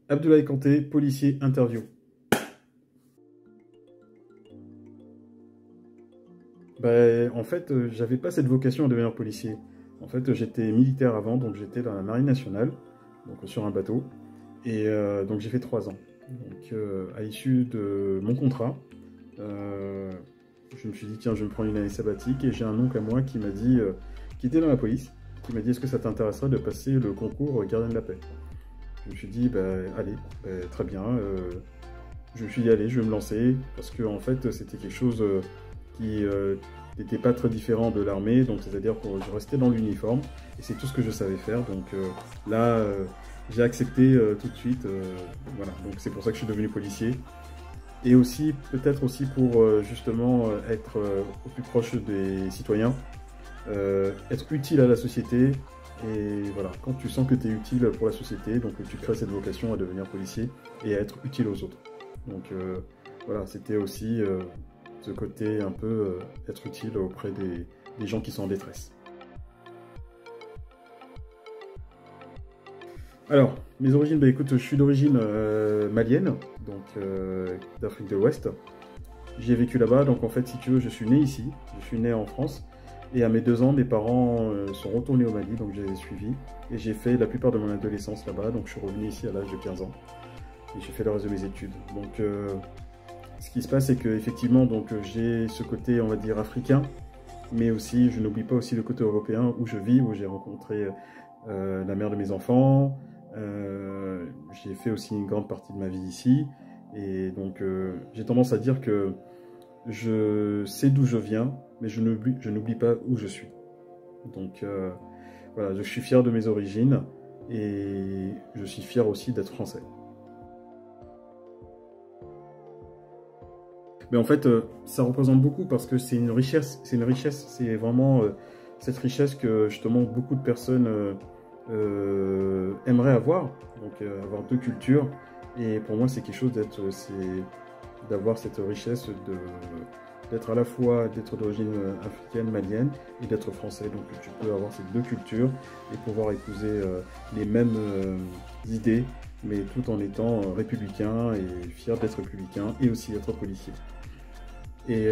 Abdoulaye Kanté, policier, interview. En fait, j'avais pas cette vocation à devenir policier. En fait, j'étais militaire avant, donc j'étais dans la marine nationale, donc sur un bateau. Et donc j'ai fait 3 ans. Donc à l'issue de mon contrat, je me suis dit tiens, je vais me prendre une année sabbatique et j'ai un oncle à moi qui m'a dit, qui était dans la police, qui m'a dit est-ce que ça t'intéresserait de passer le concours gardien de la paix. Je me suis dit allez, très bien. Je me suis dit allez, je vais me lancer parce que en fait c'était quelque chose qui n'était pas très différent de l'armée, donc c'est-à-dire que je restais dans l'uniforme et c'est tout ce que je savais faire. Donc là, j'ai accepté tout de suite. Voilà, donc c'est pour ça que je suis devenu policier. Et aussi, peut-être aussi pour justement être au plus proche des citoyens, être utile à la société. Et voilà, quand tu sens que tu es utile pour la société, donc tu crées cette vocation à devenir policier et à être utile aux autres. Donc voilà, c'était aussi ce côté un peu être utile auprès des gens qui sont en détresse. Alors, mes origines, écoute, je suis d'origine malienne, donc d'Afrique de l'Ouest. J'y ai vécu là-bas, donc en fait, si tu veux, je suis né ici, je suis né en France. Et à mes 2 ans, mes parents sont retournés au Mali, donc j'ai suivi. Et j'ai fait la plupart de mon adolescence là-bas, donc je suis revenu ici à l'âge de 15 ans. Et j'ai fait le reste de mes études. Donc ce qui se passe, c'est qu'effectivement, j'ai ce côté, on va dire, africain, mais aussi, je n'oublie pas aussi le côté européen où je vis, où j'ai rencontré la mère de mes enfants. J'ai fait aussi une grande partie de ma vie ici. Et donc, j'ai tendance à dire que je sais d'où je viens, mais je n'oublie pas où je suis. Donc, voilà, je suis fier de mes origines et je suis fier aussi d'être français. Mais en fait, ça représente beaucoup parce que c'est une richesse, c'est vraiment cette richesse que justement beaucoup de personnes aimeraient avoir, donc avoir 2 cultures. Et pour moi, c'est quelque chose d'avoir cette richesse d'être à la fois d'être d'origine africaine, malienne et d'être français. Donc tu peux avoir ces 2 cultures et pouvoir épouser les mêmes idées, mais tout en étant républicain et fier d'être républicain et aussi être policier. Et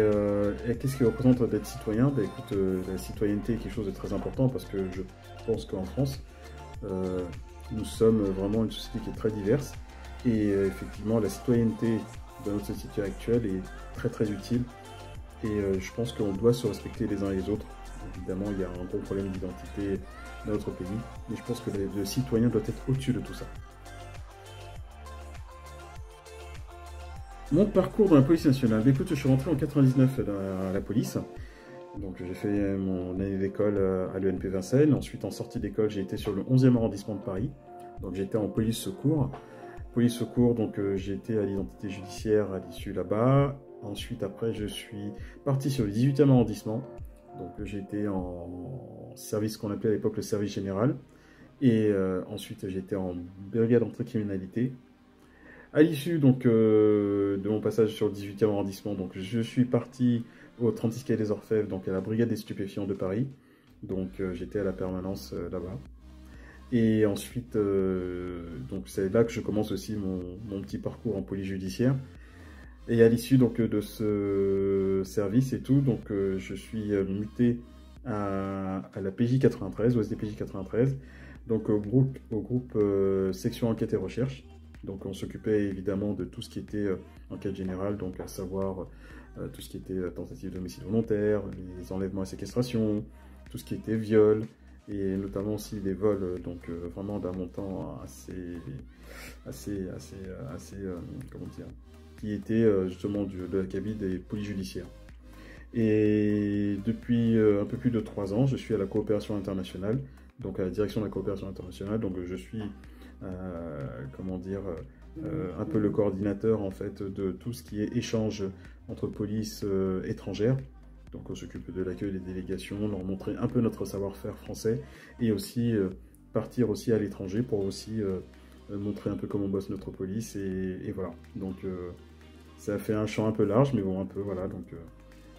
qu'est-ce qui représente d'être citoyen? Écoute, la citoyenneté est quelque chose de très important parce que je pense qu'en France, nous sommes vraiment une société qui est très diverse. Et effectivement, la citoyenneté dans notre société actuelle est très très utile. Et je pense qu'on doit se respecter les uns et les autres. Évidemment, il y a un gros problème d'identité dans notre pays, mais je pense que le citoyen doit être au-dessus de tout ça. Mon parcours dans la police nationale. Écoute, je suis rentré en 99 dans la police. Donc j'ai fait mon année d'école à l'ENP Vincennes. Ensuite, en sortie d'école, j'ai été sur le 11e arrondissement de Paris. Donc j'étais en police secours. Police secours, donc j'ai été à l'identité judiciaire à l'issue là-bas. Ensuite, après, je suis parti sur le 18e arrondissement. Donc j'ai été en service qu'on appelait à l'époque le service général. Et ensuite, j'étais en brigade anticriminalité. À l'issue de mon passage sur le 18e arrondissement, donc je suis parti au 36 quai des Orfèvres, donc à la brigade des stupéfiants de Paris. Donc j'étais à la permanence là-bas. Et ensuite, donc c'est là que je commence aussi mon petit parcours en police judiciaire. Et à l'issue de ce service et tout, donc je suis muté à la PJ 93, au SDPJ 93, donc au groupe section enquête et recherche. Donc on s'occupait évidemment de tout ce qui était enquête générale, donc à savoir tout ce qui était tentative d'homicide volontaire, les enlèvements et séquestrations, tout ce qui était viol, et notamment aussi des vols, donc vraiment d'un montant comment dire, qui était justement de la cabine des polices judiciaires. Et depuis un peu plus de 3 ans, je suis à la coopération internationale, donc à la direction de la coopération internationale, donc je suis comment dire, un peu le coordinateur en fait de tout ce qui est échange entre polices étrangères. Donc on s'occupe de l'accueil des délégations, leur montrer un peu notre savoir-faire français et aussi partir aussi à l'étranger pour aussi montrer un peu comment bosse notre police et voilà. Donc ça fait un champ un peu large, mais bon un peu voilà. Donc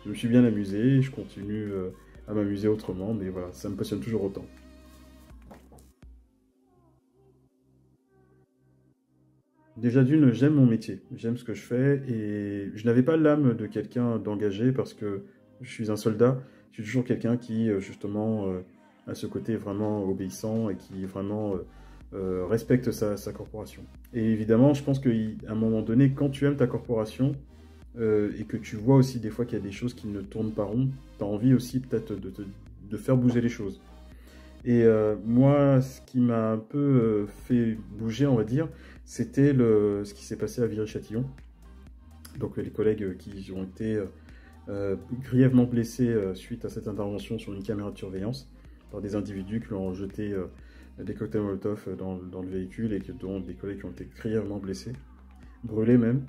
je me suis bien amusé, je continue à m'amuser autrement, mais voilà, ça me passionne toujours autant. Déjà d'une, j'aime mon métier, j'aime ce que je fais et je n'avais pas l'âme de quelqu'un d'engagé parce que je suis un soldat. Je suis toujours quelqu'un qui, justement, a ce côté vraiment obéissant et qui vraiment respecte sa corporation. Et évidemment, je pense qu'à un moment donné, quand tu aimes ta corporation et que tu vois aussi des fois qu'il y a des choses qui ne tournent pas rond, tu as envie aussi peut-être de faire bouger les choses. Et moi, ce qui m'a un peu fait bouger, on va dire, c'était ce qui s'est passé à Viry-Châtillon. Donc les collègues qui ont été grièvement blessés suite à cette intervention sur une caméra de surveillance par des individus qui ont jeté des cocktails Molotov dans le véhicule et dont des collègues qui ont été grièvement blessés, brûlés même.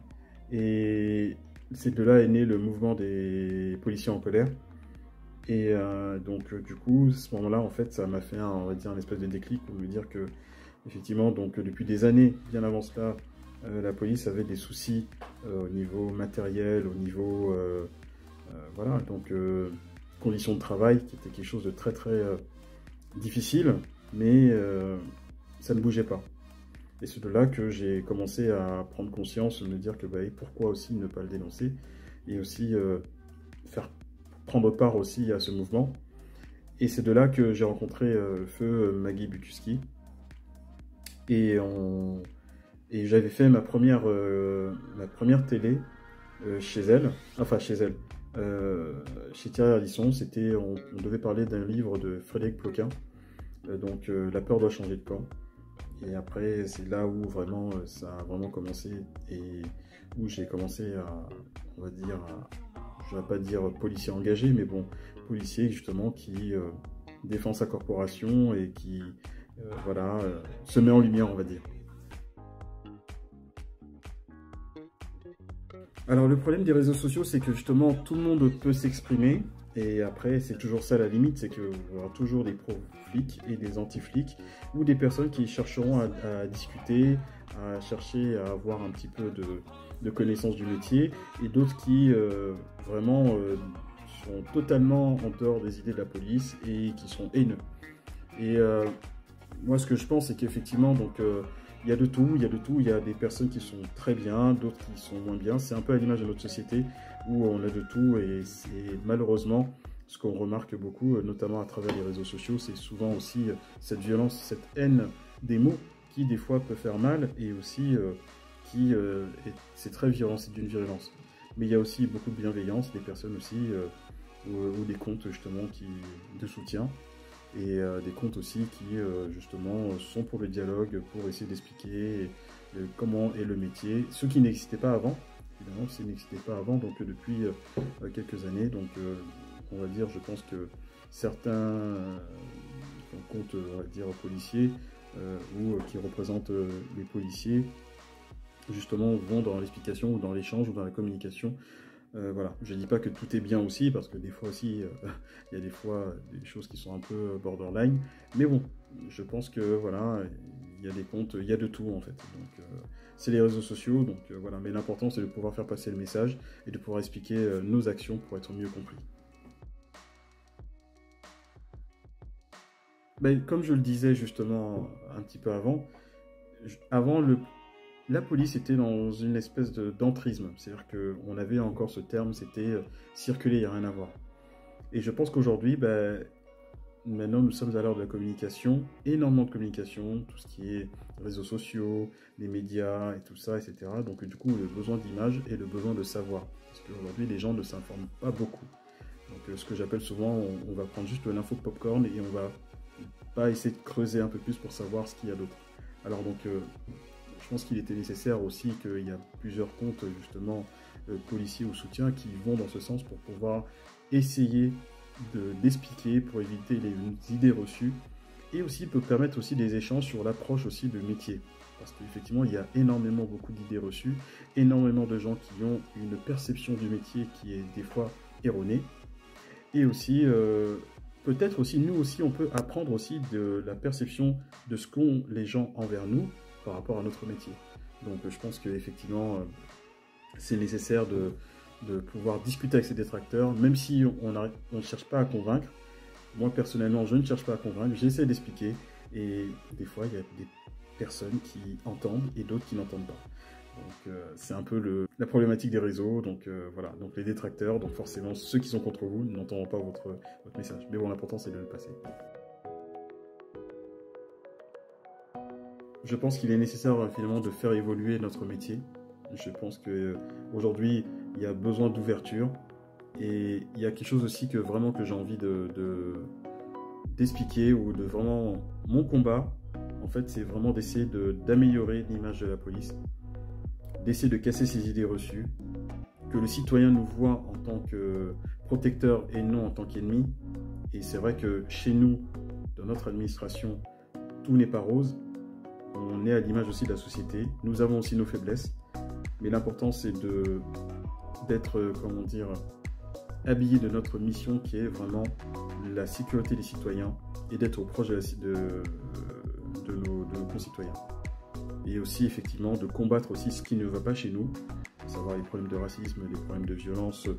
Et c'est de là est né le mouvement des policiers en colère. Et donc du coup, à ce moment-là, en fait, ça m'a fait on va dire, un espèce de déclic pour me dire que, effectivement, donc depuis des années, bien avant cela, la police avait des soucis au niveau matériel, au niveau, voilà, donc conditions de travail, qui était quelque chose de très très difficile, mais ça ne bougeait pas. Et c'est de là que j'ai commencé à prendre conscience, me dire que pourquoi aussi ne pas le dénoncer, et aussi prendre part aussi à ce mouvement. Et c'est de là que j'ai rencontré feu Maggie Bukuski. Et j'avais fait ma première télé chez elle, chez Thierry Ardisson. On devait parler d'un livre de Frédéric Ploquin, donc La peur doit changer de camp. Et après, c'est là où vraiment ça a vraiment commencé et où j'ai commencé à, on va dire, je ne vais pas dire policier engagé, mais bon, policier justement qui défend sa corporation et qui, voilà, se met en lumière, on va dire. Alors le problème des réseaux sociaux, c'est que justement tout le monde peut s'exprimer. Et après, c'est toujours ça la limite, c'est qu'il y aura toujours des pro-flics et des anti-flics, ou des personnes qui chercheront à discuter, à chercher à avoir un petit peu de connaissance du métier, et d'autres qui vraiment sont totalement en dehors des idées de la police et qui sont haineux. Et moi, ce que je pense, c'est qu'effectivement, donc il y a de tout, il y a des personnes qui sont très bien, d'autres qui sont moins bien. C'est un peu à l'image de notre société où on a de tout et c'est malheureusement ce qu'on remarque beaucoup, notamment à travers les réseaux sociaux, c'est souvent aussi cette violence, cette haine des mots qui des fois peut faire mal et aussi c'est très violent, c'est d'une violence. Mais il y a aussi beaucoup de bienveillance, des personnes aussi ou des comptes justement de soutien. Et des comptes aussi qui, justement, sont pour le dialogue, pour essayer d'expliquer comment est le métier. Ce qui n'existait pas avant, évidemment, ce n'existait pas avant, donc depuis quelques années. Donc, on va dire, je pense que certains comptes, on va dire, policiers, ou qui représentent les policiers, justement, vont dans l'explication, ou dans l'échange, ou dans la communication. Voilà, je ne dis pas que tout est bien aussi, parce que des fois aussi, il y a des fois des choses qui sont un peu borderline, mais bon, je pense que voilà, il y a des comptes, il y a de tout en fait. Donc c'est les réseaux sociaux, donc voilà, mais l'important c'est de pouvoir faire passer le message et de pouvoir expliquer nos actions pour être mieux compris. Ben, comme je le disais justement un petit peu avant, la police était dans une espèce d'entrisme. C'est-à-dire qu'on avait encore ce terme, c'était circuler, il n'y a rien à voir. Et je pense qu'aujourd'hui, maintenant nous sommes à l'heure de la communication, énormément de communication, tout ce qui est réseaux sociaux, les médias et tout ça, etc. Donc du coup, le besoin d'image et le besoin de savoir. Parce qu'aujourd'hui, les gens ne s'informent pas beaucoup. Donc ce que j'appelle souvent, on va prendre juste l'info popcorn et on va pas essayer de creuser un peu plus pour savoir ce qu'il y a d'autre. Alors donc, je pense qu'il était nécessaire aussi qu'il y a plusieurs comptes justement policiers ou soutiens qui vont dans ce sens pour pouvoir essayer d'expliquer, pour éviter les idées reçues et aussi peut permettre aussi des échanges sur l'approche aussi de métier. Parce qu'effectivement, il y a énormément beaucoup d'idées reçues, énormément de gens qui ont une perception du métier qui est des fois erronée. Et aussi, peut-être aussi, nous aussi, on peut apprendre aussi de la perception de ce qu'ont les gens envers nous par rapport à notre métier. Donc je pense qu'effectivement, c'est nécessaire de pouvoir discuter avec ses détracteurs, même si on ne cherche pas à convaincre. Moi, personnellement, je ne cherche pas à convaincre, j'essaie d'expliquer. Et des fois, il y a des personnes qui entendent et d'autres qui n'entendent pas. Donc c'est un peu la problématique des réseaux, donc voilà, donc les détracteurs, donc forcément ceux qui sont contre vous n'entendront pas votre message. Mais bon, l'important c'est de le passer. Je pense qu'il est nécessaire finalement de faire évoluer notre métier. Je pense qu'aujourd'hui, il y a besoin d'ouverture. Et il y a quelque chose aussi que vraiment que j'ai envie d'expliquer, ou de vraiment... Mon combat, en fait, c'est vraiment d'essayer d'améliorer l'image de la police, d'essayer de casser ces idées reçues, que le citoyen nous voit en tant que protecteur et non en tant qu'ennemi. Et c'est vrai que chez nous, dans notre administration, tout n'est pas rose. On est à l'image aussi de la société. Nous avons aussi nos faiblesses. Mais l'important, c'est d'être, comment dire, habillé de notre mission qui est vraiment la sécurité des citoyens et d'être proche de nos concitoyens. Et aussi, effectivement, de combattre aussi ce qui ne va pas chez nous, à savoir les problèmes de racisme, les problèmes de violence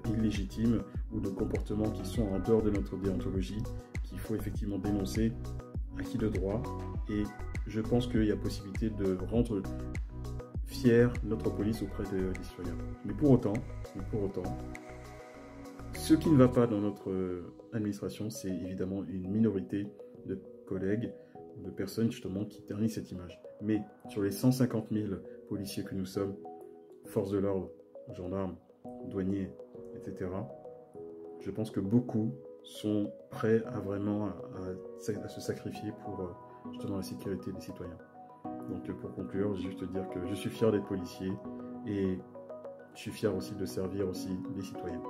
illégitimes ou de comportements qui sont en dehors de notre déontologie, qu'il faut effectivement dénoncer à qui de droit. Et je pense qu'il y a possibilité de rendre fière notre police auprès des citoyens. Mais pour autant, ce qui ne va pas dans notre administration, c'est évidemment une minorité de collègues, de personnes justement qui ternissent cette image. Mais sur les 150 000 policiers que nous sommes, forces de l'ordre, gendarmes, douaniers, etc., je pense que beaucoup sont prêts à vraiment à se sacrifier pour justement la sécurité des citoyens. Donc pour conclure, je vais juste dire que je suis fier d'être policier et je suis fier aussi de servir aussi les citoyens.